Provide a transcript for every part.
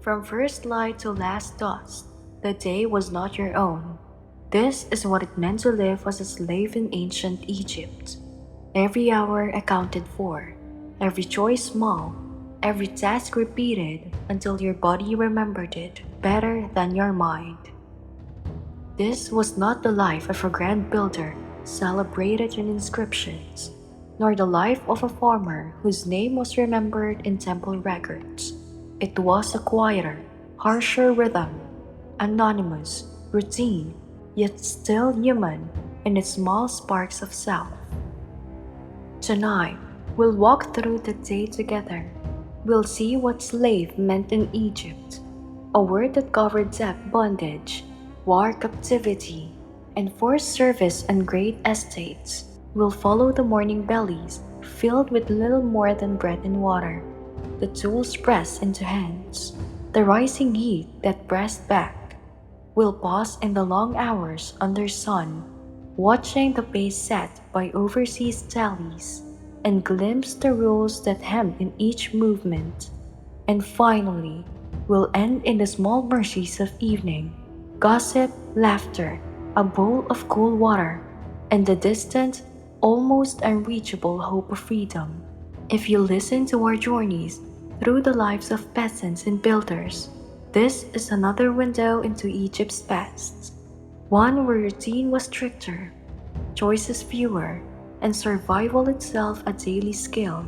From first light to last dusk, the day was not your own. This is what it meant to live as a slave in ancient Egypt. Every hour accounted for, every choice small, every task repeated until your body remembered it better than your mind. This was not the life of a grand builder celebrated in inscriptions, nor the life of a farmer whose name was remembered in temple records. It was a quieter, harsher rhythm, anonymous, routine, yet still human in its small sparks of self. Tonight, we'll walk through the day together. We'll see what slave meant in Egypt, a word that covered debt bondage, war captivity, and forced service on great estates. We'll follow the morning bellies filled with little more than bread and water, the tools pressed into hands, the rising heat that pressed back. We'll pause in the long hours under sun, watching the pace set by overseas tallies, and glimpse the rules that hem in each movement. And finally, we'll end in the small mercies of evening, gossip, laughter, a bowl of cool water, and the distant, almost unreachable hope of freedom. If you listen to our journeys through the lives of peasants and builders, this is another window into Egypt's past, one where routine was stricter, choices fewer, and survival itself a daily skill.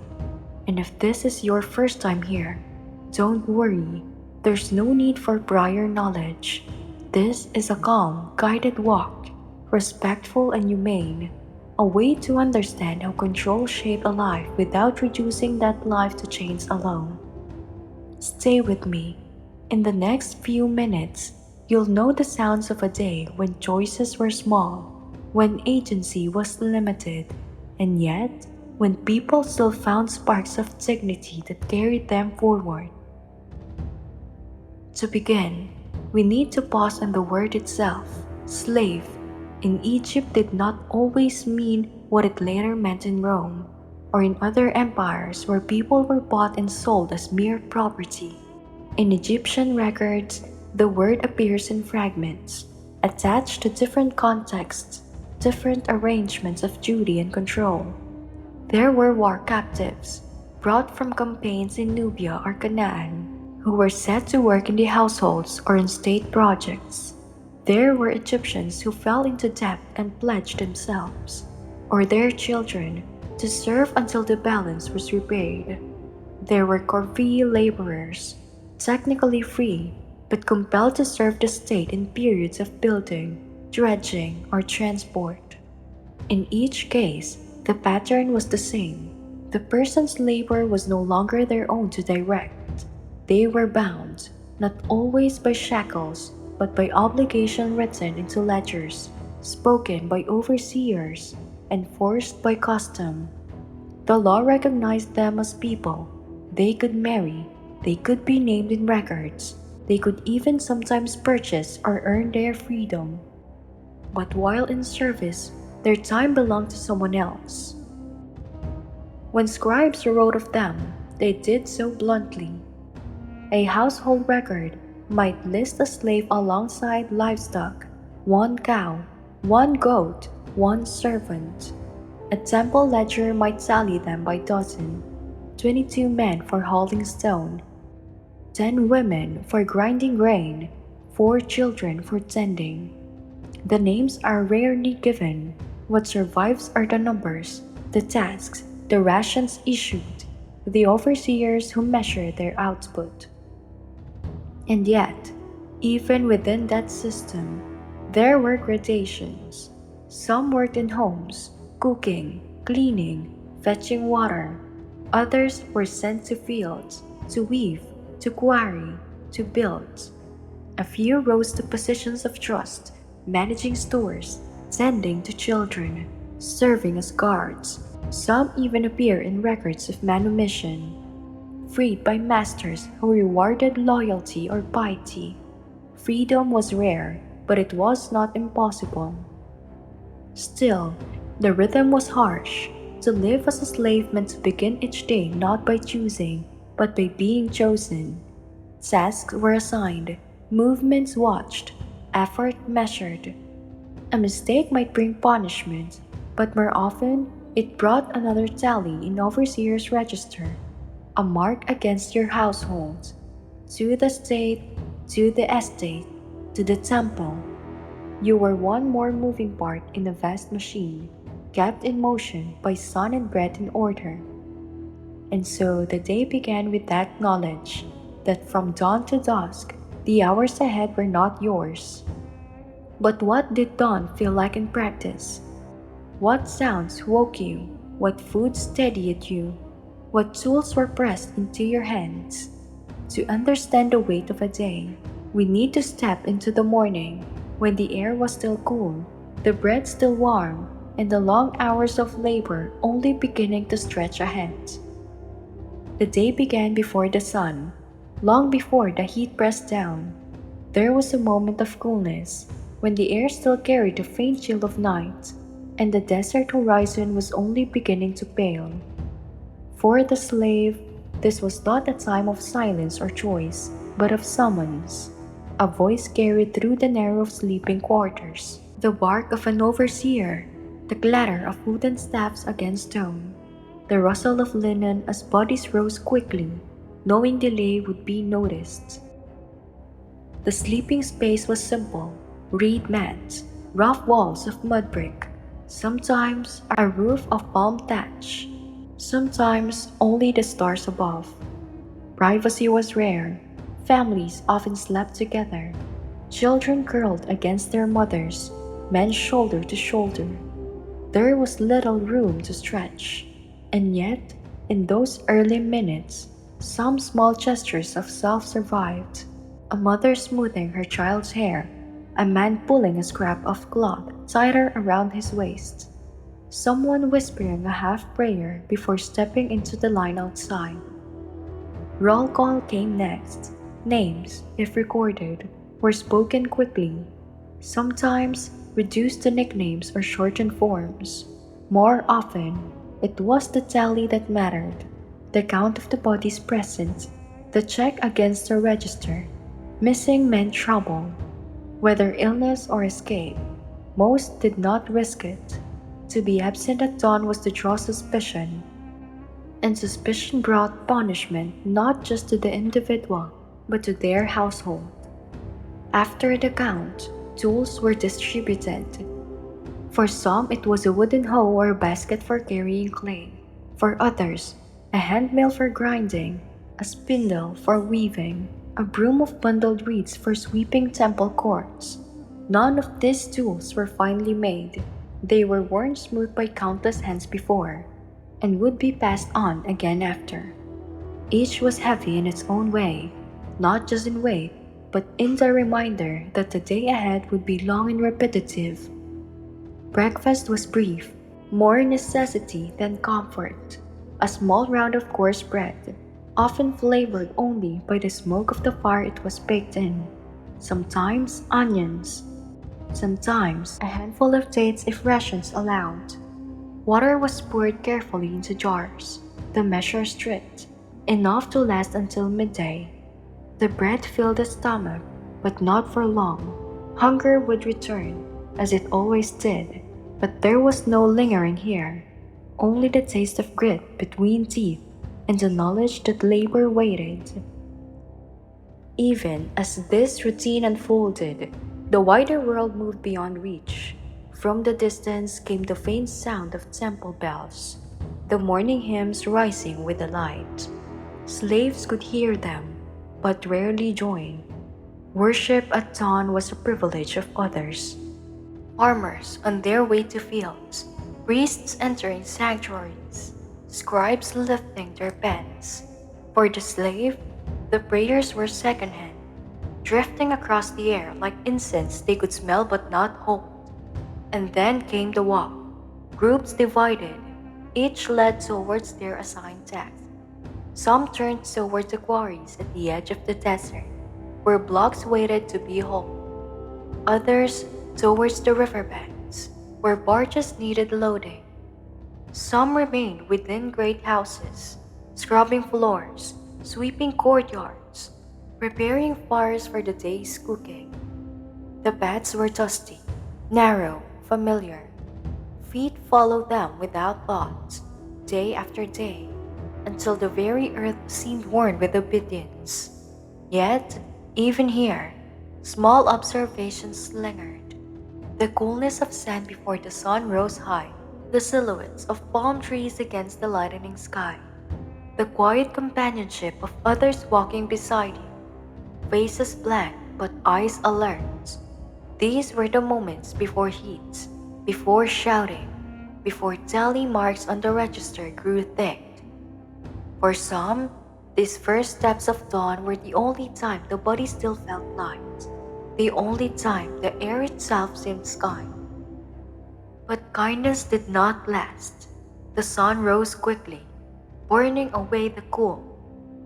And if this is your first time here, don't worry, there's no need for prior knowledge. This is a calm, guided walk, respectful and humane, a way to understand how control shaped a life without reducing that life to chains alone. Stay with me. In the next few minutes, you'll know the sounds of a day when choices were small, when agency was limited, and yet when people still found sparks of dignity that carried them forward. To begin, we need to pause on the word itself. Slave in Egypt did not always mean what it later meant in Rome, or in other empires where people were bought and sold as mere property. In Egyptian records, the word appears in fragments, attached to different contexts, different arrangements of duty and control. There were war captives, brought from campaigns in Nubia or Canaan, who were set to work in the households or in state projects. There were Egyptians who fell into debt and pledged themselves, or their children, to serve until the balance was repaid. There were corvée laborers, technically free, but compelled to serve the state in periods of building, dredging, or transport. In each case, the pattern was the same. The person's labor was no longer their own to direct. They were bound, not always by shackles, but by obligation written into ledgers, spoken by overseers, and forced by custom. The law recognized them as people. They could marry, they could be named in records, they could even sometimes purchase or earn their freedom. But while in service, their time belonged to someone else. When scribes wrote of them, they did so bluntly. A household record might list a slave alongside livestock, one cow, one goat, one servant. A temple ledger might tally them by dozen, 22 men for hauling stone, 10 women for grinding grain, 4 children for tending. The names are rarely given. What survives are the numbers, the tasks, the rations issued, the overseers who measure their output. And yet, even within that system, there were gradations. Some worked in homes, cooking, cleaning, fetching water. Others were sent to fields, to weave, to quarry, to build. A few rose to positions of trust, managing stores, tending to children, serving as guards. Some even appear in records of manumission, freed by masters who rewarded loyalty or piety. Freedom was rare, but it was not impossible. Still, the rhythm was harsh. To live as a slave meant to begin each day not by choosing, but by being chosen. Tasks were assigned, movements watched, effort measured. A mistake might bring punishment, but more often it brought another tally in overseer's register, a mark against your household, to the state, to the estate, to the temple. You were one more moving part in a vast machine, kept in motion by sun and breath and order. And so the day began with that knowledge that from dawn to dusk, the hours ahead were not yours. But what did dawn feel like in practice? What sounds woke you? What food steadied you? What tools were pressed into your hands? To understand the weight of a day, we need to step into the morning, when the air was still cool, the bread still warm, and the long hours of labor only beginning to stretch ahead. The day began before the sun, long before the heat pressed down. There was a moment of coolness, when the air still carried the faint chill of night, and the desert horizon was only beginning to pale. For the slave, this was not a time of silence or choice, but of summons. A voice carried through the narrow sleeping quarters, the bark of an overseer, the clatter of wooden staffs against stone, the rustle of linen as bodies rose quickly, knowing delay would be noticed. The sleeping space was simple, reed mats, rough walls of mud brick, sometimes a roof of palm thatch, sometimes only the stars above. Privacy was rare. Families often slept together. Children curled against their mothers, men shoulder to shoulder. There was little room to stretch. And yet, in those early minutes, some small gestures of self survived. A mother smoothing her child's hair, a man pulling a scrap of cloth tighter around his waist, someone whispering a half prayer before stepping into the line outside. Roll call came next. Names, if recorded, were spoken quickly, sometimes reduced to nicknames or shortened forms. More often, it was the tally that mattered, the count of the bodies present, the check against the register. Missing meant trouble, whether illness or escape. Most did not risk it. To be absent at dawn was to draw suspicion, and suspicion brought punishment not just to the individual, but to their household. After the count, tools were distributed. For some, it was a wooden hoe or a basket for carrying clay. For others, a handmill for grinding, a spindle for weaving, a broom of bundled reeds for sweeping temple courts. None of these tools were finely made. They were worn smooth by countless hands before, and would be passed on again after. Each was heavy in its own way, not just in weight, but in the reminder that the day ahead would be long and repetitive. Breakfast was brief, more necessity than comfort. A small round of coarse bread, often flavored only by the smoke of the fire it was baked in. Sometimes onions, sometimes a handful of dates if rations allowed. Water was poured carefully into jars, the measure strict, enough to last until midday. The bread filled the stomach, but not for long. Hunger would return, as it always did, but there was no lingering here, only the taste of grit between teeth and the knowledge that labor waited. Even as this routine unfolded, the wider world moved beyond reach. From the distance came the faint sound of temple bells, the morning hymns rising with the light. Slaves could hear them, but rarely join. Worship at dawn was a privilege of others. Farmers on their way to fields, priests entering sanctuaries, scribes lifting their pens. For the slave, the prayers were secondhand, drifting across the air like incense they could smell but not hold. And then came the walk, groups divided, each led towards their assigned task. Some turned toward the quarries at the edge of the desert, where blocks waited to be hauled. Others towards the riverbanks, where barges needed loading. Some remained within great houses, scrubbing floors, sweeping courtyards. preparing fires for the day's cooking. The paths were dusty, narrow, familiar. Feet followed them without thought, day after day, until the very earth seemed worn with obedience. Yet, even here, small observations lingered. The coolness of sand before the sun rose high, the silhouettes of palm trees against the lightening sky, the quiet companionship of others walking beside you, faces blank but eyes alert. These were the moments before heat, before shouting, before tally marks on the register grew thick. For some, these first steps of dawn were the only time the body still felt light, the only time the air itself seemed sky. But kindness did not last. The sun rose quickly, burning away the cool,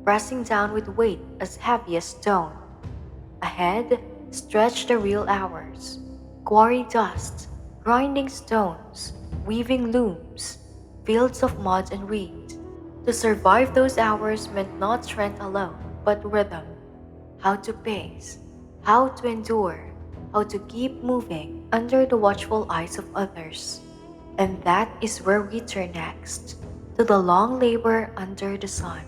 pressing down with weight as heavy as stone. Ahead stretched the real hours, quarry dust, grinding stones, weaving looms, fields of mud and reed. To survive those hours meant not strength alone, but rhythm. How to pace, how to endure, how to keep moving under the watchful eyes of others. And that is where we turn next, to the long labor under the sun.